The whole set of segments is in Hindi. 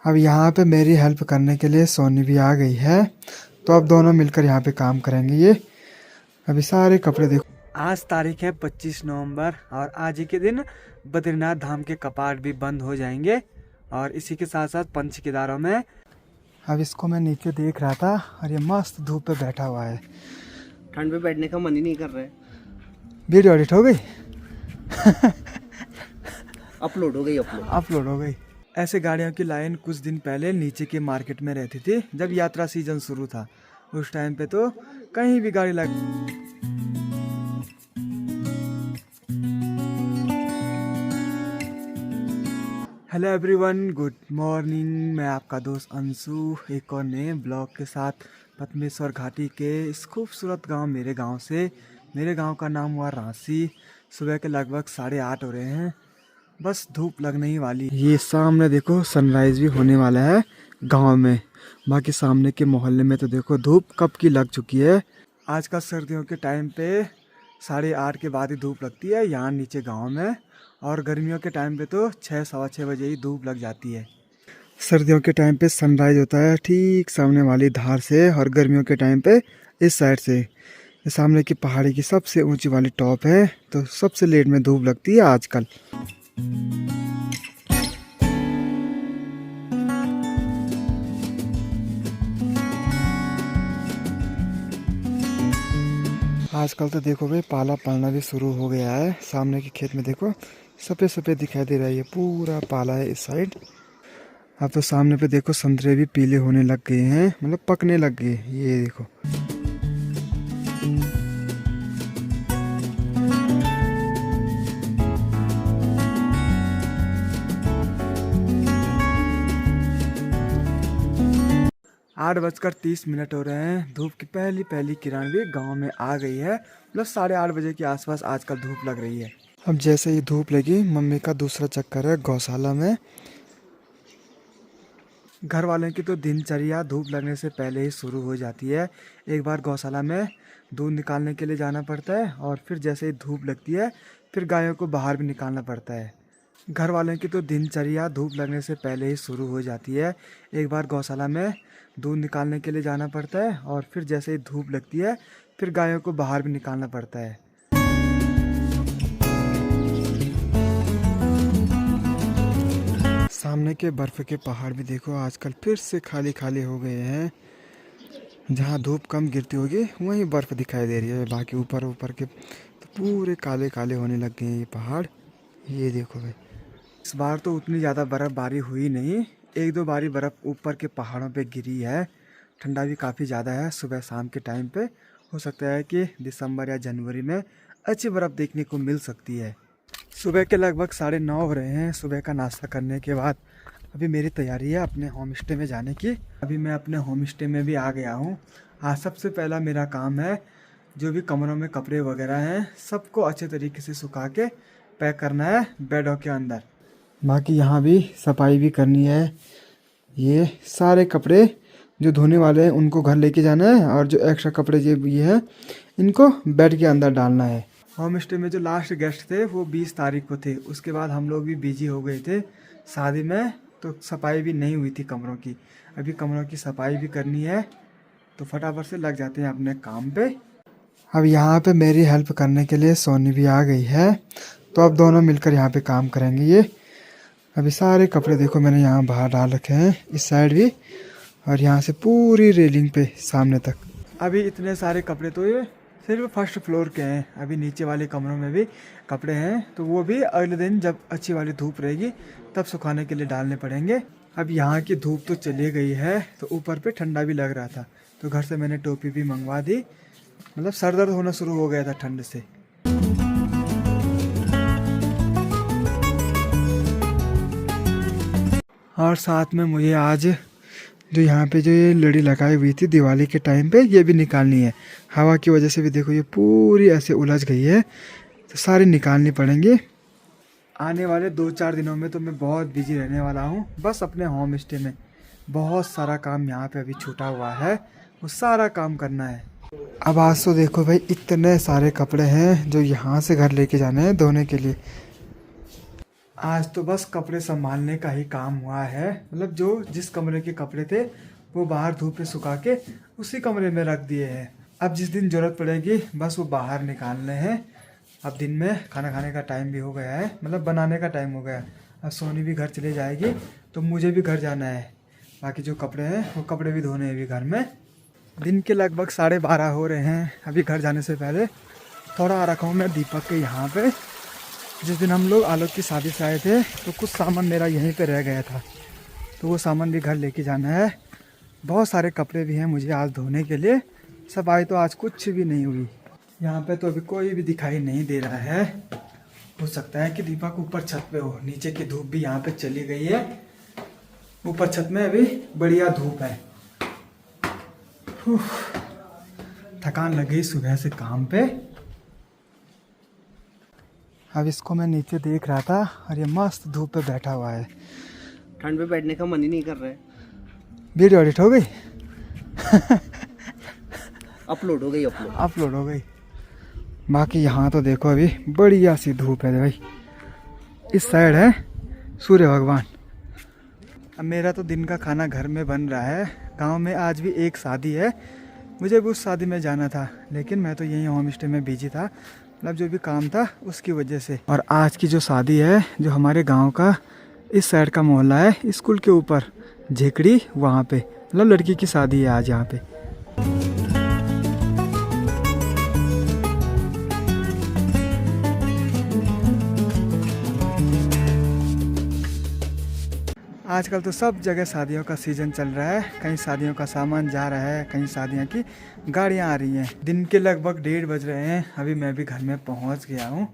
अब यहाँ पे मेरी हेल्प करने के लिए सोनी भी आ गई है, तो अब दोनों मिलकर यहाँ पे काम करेंगे। ये अभी सारे कपड़े देखो। आज तारीख है 25 नवंबर और आज ही के दिन बद्रीनाथ धाम के कपाट भी बंद हो जाएंगे और इसी के साथ साथ पंच केदारों में। अब इसको मैं नीचे देख रहा था और ये मस्त धूप पे बैठा हुआ है। ठंड पे बैठने का मन ही नहीं कर रहा है। वीडियो एडिट हो गई अपलोड हो गई। ऐसे गाड़ियों की लाइन कुछ दिन पहले नीचे के मार्केट में रहती थी जब यात्रा सीजन शुरू था। उस टाइम पे तो कहीं भी गाड़ी लग। Hello everyone, good morning. मैं आपका दोस्त अंशु एक और नए ब्लॉग के साथ पद्मेश्वर घाटी के इस खूबसूरत गांव मेरे गांव से। मेरे गांव का नाम हुआ रांसी। सुबह के लगभग 8:30 हो रहे हैं, बस धूप लगने ही वाली। ये सामने देखो सनराइज भी होने वाला है गांव में। बाकी सामने के मोहल्ले में तो देखो धूप कब की लग चुकी है। आजकल सर्दियों के टाइम पे 8:30 के बाद ही धूप लगती है यहाँ नीचे गांव में, और गर्मियों के टाइम पे तो 6 सवा 6 बजे ही धूप लग जाती है। सर्दियों के टाइम पे सनराइज होता है ठीक सामने वाली धार से, और गर्मियों के टाइम पे इस साइड से। ये सामने की पहाड़ी की सबसे ऊंची वाली टॉप है, तो सबसे लेट में धूप लगती है आजकल। आजकल तो देखो भाई पाला पड़ना भी शुरू हो गया है। सामने के खेत में देखो सफ़ेद सफ़ेद दिखाई दे रहा है, ये पूरा पाला है इस साइड। अब तो सामने पे देखो संतरे भी पीले होने लग गए हैं, मतलब पकने लग गए। ये देखो आठ 8:30 हो रहे हैं। धूप की पहली पहली किरण भी गांव में आ गई है, मतलब 8:30 बजे के आसपास आजकल धूप लग रही है। अब जैसे ही धूप लगी, मम्मी का दूसरा चक्कर है गौशाला में। घर वालों की तो दिनचर्या धूप लगने से पहले ही शुरू हो जाती है। एक बार गौशाला में दूध निकालने के लिए जाना पड़ता है, और फिर जैसे ही धूप लगती है फिर गायों को बाहर भी निकालना पड़ता है। घर वालों की तो दिनचर्या धूप लगने से पहले ही शुरू हो जाती है। एक बार गौशाला में दूध निकालने के लिए जाना पड़ता है, और फिर जैसे ही धूप लगती है फिर गायों को बाहर भी निकालना पड़ता है। सामने के बर्फ़ के पहाड़ भी देखो आजकल फिर से खाली खाली हो गए हैं। जहाँ धूप कम गिरती होगी वहीं बर्फ़ दिखाई दे रही है, बाकी ऊपर ऊपर के तो पूरे काले काले होने लग गए हैं ये पहाड़। ये देखो भाई, इस बार तो उतनी ज़्यादा बर्फ़बारी हुई नहीं, 1-2 बारी बर्फ़ ऊपर के पहाड़ों पे गिरी है। ठंडा भी काफ़ी ज़्यादा है सुबह शाम के टाइम पे। हो सकता है कि दिसंबर या जनवरी में अच्छी बर्फ़ देखने को मिल सकती है। सुबह के लगभग 9:30 हो रहे हैं। सुबह का नाश्ता करने के बाद अभी मेरी तैयारी है अपने होम स्टे में जाने की। अभी मैं अपने होम स्टे में भी आ गया हूँ। आज सबसे पहला मेरा काम है, जो भी कमरों में कपड़े वगैरह हैं सबको अच्छे तरीके से सुखा के पैक करना है बेडों के अंदर। बाकी यहाँ भी सफाई भी करनी है। ये सारे कपड़े जो धोने वाले हैं उनको घर लेके जाना है, और जो एक्स्ट्रा कपड़े ये है इनको बेड के अंदर डालना है। होम स्टे में जो लास्ट गेस्ट थे वो 20 तारीख को थे। उसके बाद हम लोग भी बिजी हो गए थे शादी में, तो सफाई भी नहीं हुई थी कमरों की। अभी कमरों की सफाई भी करनी है, तो फटाफट से लग जाते हैं अपने काम पे। अब यहाँ पे मेरी हेल्प करने के लिए सोनी भी आ गई है, तो अब दोनों मिलकर यहाँ पे काम करेंगे। ये अभी सारे कपड़े देखो मैंने यहाँ बाहर डाल रखे हैं, इस साइड भी, और यहाँ से पूरी रेलिंग पे सामने तक। अभी इतने सारे कपड़े तो ये सिर्फ फर्स्ट फ्लोर के हैं। अभी नीचे वाले कमरों में भी कपड़े हैं, तो वो भी अगले दिन जब अच्छी वाली धूप रहेगी तब सुखाने के लिए डालने पड़ेंगे। अब यहाँ की धूप तो चली गई है, तो ऊपर पे ठंडा भी लग रहा था, तो घर से मैंने टोपी भी मंगवा दी। मतलब सर दर्द होना शुरू हो गया था ठंड से। और साथ में मुझे आज जो यहाँ पे जो ये लड़ी लगाई हुई थी दिवाली के टाइम पे, ये भी निकालनी है। हवा की वजह से भी देखो ये पूरी ऐसे उलझ गई है, तो सारी निकालनी पड़ेंगी। आने वाले 2-4 दिनों में तो मैं बहुत बिजी रहने वाला हूँ, बस अपने होम स्टे में। बहुत सारा काम यहाँ पे अभी छूटा हुआ है, वो सारा काम करना है। अब आज तो देखो भाई इतने सारे कपड़े हैं जो यहाँ से घर लेके जाने हैं धोने के लिए। आज तो बस कपड़े संभालने का ही काम हुआ है। मतलब जो जिस कमरे के कपड़े थे वो बाहर धूप पे सुखा के उसी कमरे में रख दिए हैं। अब जिस दिन ज़रूरत पड़ेगी बस वो बाहर निकालने हैं। अब दिन में खाना खाने का टाइम भी हो गया है, मतलब बनाने का टाइम हो गया। अब सोनी भी घर चले जाएगी तो मुझे भी घर जाना है। बाकी जो कपड़े हैं वो कपड़े भी धोने हैं भी घर में। दिन के लगभग 12:30 हो रहे हैं। अभी घर जाने से पहले थोड़ा आ रखा हूँ मैं दीपक के यहाँ पे। जिस दिन हम लोग आलोक की शादी से आए थे तो कुछ सामान मेरा यहीं पे रह गया था, तो वो सामान भी घर लेके जाना है। बहुत सारे कपड़े भी हैं मुझे आज धोने के लिए। सब आए तो आज कुछ भी नहीं हुई। यहाँ पे तो अभी कोई भी दिखाई नहीं दे रहा है। हो सकता है कि दीपक ऊपर छत पे हो। नीचे की धूप भी यहाँ पे चली गई है। ऊपर छत में अभी बढ़िया धूप है। थकान लग गई सुबह से काम पे। अब इसको मैं नीचे देख रहा था और ये मस्त धूप पे बैठा हुआ है। ठंड पे बैठने का मन ही नहीं कर रहा है। वीडियो एडिट हो गई? अपलोड हो गई। बाकी यहाँ तो देखो अभी बढ़िया सी धूप है भाई। इस साइड है सूर्य भगवान। अब मेरा तो दिन का खाना घर में बन रहा है। गांव में आज भी एक शादी है, मुझे भी उस शादी में जाना था, लेकिन मैं तो यहीं होम स्टे में बिजी था। मतलब जो भी काम था उसकी वजह से। और आज की जो शादी है जो हमारे गांव का इस साइड का मोहल्ला है, स्कूल के ऊपर झेकड़ी, वहाँ पे मतलब लड़की की शादी है आज यहाँ पे। आजकल तो सब जगह शादियों का सीज़न चल रहा है। कहीं शादियों का सामान जा रहा है, कहीं शादियों की गाड़ियाँ आ रही हैं। दिन के लगभग 1:30 बज रहे हैं। अभी मैं भी घर में पहुंच गया हूँ।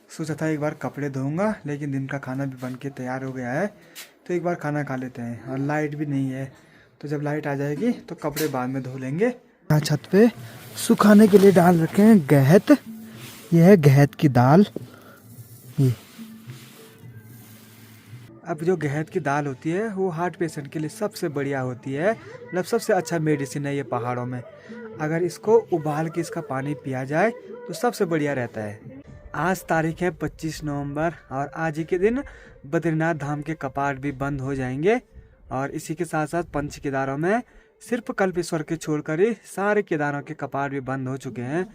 सोचा था एक बार कपड़े धोऊंगा, लेकिन दिन का खाना भी बन के तैयार हो गया है, तो एक बार खाना खा लेते हैं। और लाइट भी नहीं है, तो जब लाइट आ जाएगी तो कपड़े बाद में धो लेंगे। यहाँ छत पे सुखाने के लिए डाल रखे हैं गहत। ये है गहत की दाल। ये अब जो गहत की दाल होती है वो हार्ट पेशेंट के लिए सबसे बढ़िया होती है। मतलब सबसे अच्छा मेडिसिन है ये पहाड़ों में। अगर इसको उबाल के इसका पानी पिया जाए तो सबसे बढ़िया रहता है। आज तारीख है 25 नवंबर और आज ही के दिन बद्रीनाथ धाम के कपाट भी बंद हो जाएंगे। और इसी के साथ साथ पंच केदारों में सिर्फ कल्पेश्वर के छोड़कर ही सारे केदारों के कपाट भी बंद हो चुके हैं।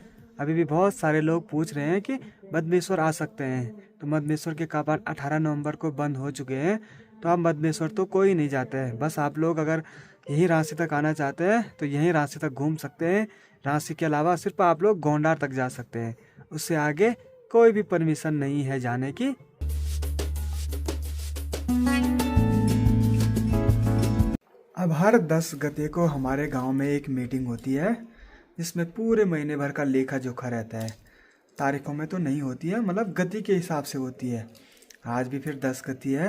अभी भी बहुत सारे लोग पूछ रहे हैं कि मद्देश्वर आ सकते हैं, तो मद्देश्वर के कपाट 18 नवंबर को बंद हो चुके हैं। तो अब मद्देश्वर तो कोई नहीं जाता है। बस आप लोग अगर यहीं रांची तक आना चाहते हैं तो यहीं रांची तक घूम सकते हैं। रांची के अलावा सिर्फ आप लोग गोंडार तक जा सकते हैं, उससे आगे कोई भी परमिशन नहीं है जाने की। अब हर 10 गते को हमारे गांव में एक मीटिंग होती है, जिसमें पूरे महीने भर का लेखा जोखा रहता है। तारीखों में तो नहीं होती है, मतलब गति के हिसाब से होती है। आज भी फिर 10 गति है,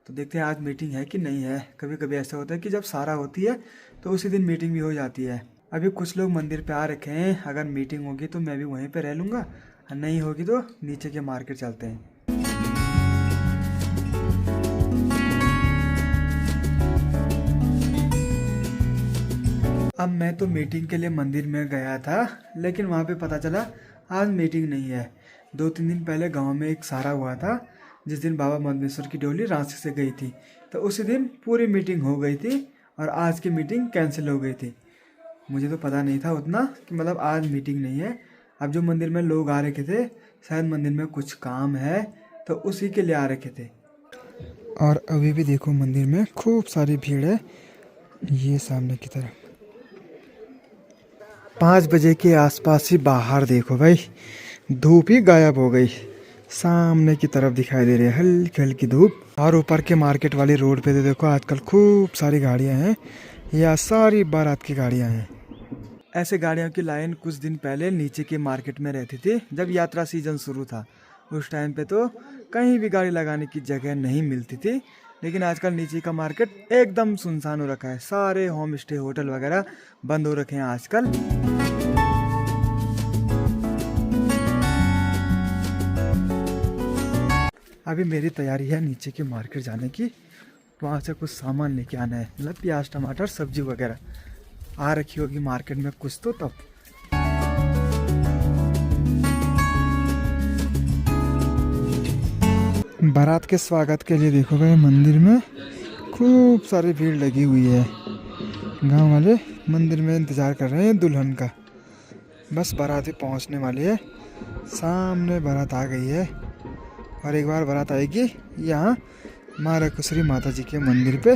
तो देखते हैं आज मीटिंग है कि नहीं है। कभी कभी ऐसा होता है कि जब सारा होती है तो उसी दिन मीटिंग भी हो जाती है। अभी कुछ लोग मंदिर पे आ रखे हैं। अगर मीटिंग होगी तो मैं भी वहीं पे रह लूँगा, और नहीं होगी तो नीचे के मार्केट चलते हैं। अब मैं तो मीटिंग के लिए मंदिर में गया था, लेकिन वहाँ पे पता चला आज मीटिंग नहीं है। 2-3 दिन पहले गांव में एक सारा हुआ था, जिस दिन बाबा मद्देश्वर की डोली रांची से गई थी, तो उसी दिन पूरी मीटिंग हो गई थी और आज की मीटिंग कैंसिल हो गई थी। मुझे तो पता नहीं था उतना कि मतलब आज मीटिंग नहीं है। अब जो मंदिर में लोग आ रखे थे, शायद मंदिर में कुछ काम है तो उसी के लिए आ रखे थे। और अभी भी देखो मंदिर में खूब सारी भीड़ है। ये सामने की तरफ 5 बजे के आसपास ही बाहर देखो भाई, धूप ही गायब हो गई। सामने की तरफ दिखाई दे रही है हल्की हल्की धूप। और ऊपर के मार्केट वाली रोड पे तो देखो आजकल खूब सारी गाड़ियां हैं, या सारी बारात की गाड़ियां हैं। ऐसे गाड़ियों की लाइन कुछ दिन पहले नीचे के मार्केट में रहती थी, जब यात्रा सीजन शुरू था। उस टाइम पे तो कहीं भी गाड़ी लगाने की जगह नहीं मिलती थी, लेकिन आजकल नीचे का मार्केट एकदम सुनसान हो रखा है। सारे होम स्टे होटल वगैरह बंद हो रखे हैं आजकल। अभी मेरी तैयारी है नीचे के मार्केट जाने की, वहाँ से कुछ सामान लेके आना है। मतलब प्याज टमाटर सब्जी वगैरह आ रखी होगी मार्केट में कुछ तो तब। बारात के स्वागत के लिए देखो भाई मंदिर में खूब सारी भीड़ लगी हुई है। गांव वाले मंदिर में इंतज़ार कर रहे हैं दुल्हन का। बस बारात भी पहुंचने वाली है, सामने बारात आ गई है। और एक बार बारात आएगी यहाँ माँ रकुश्री माता जी के मंदिर पे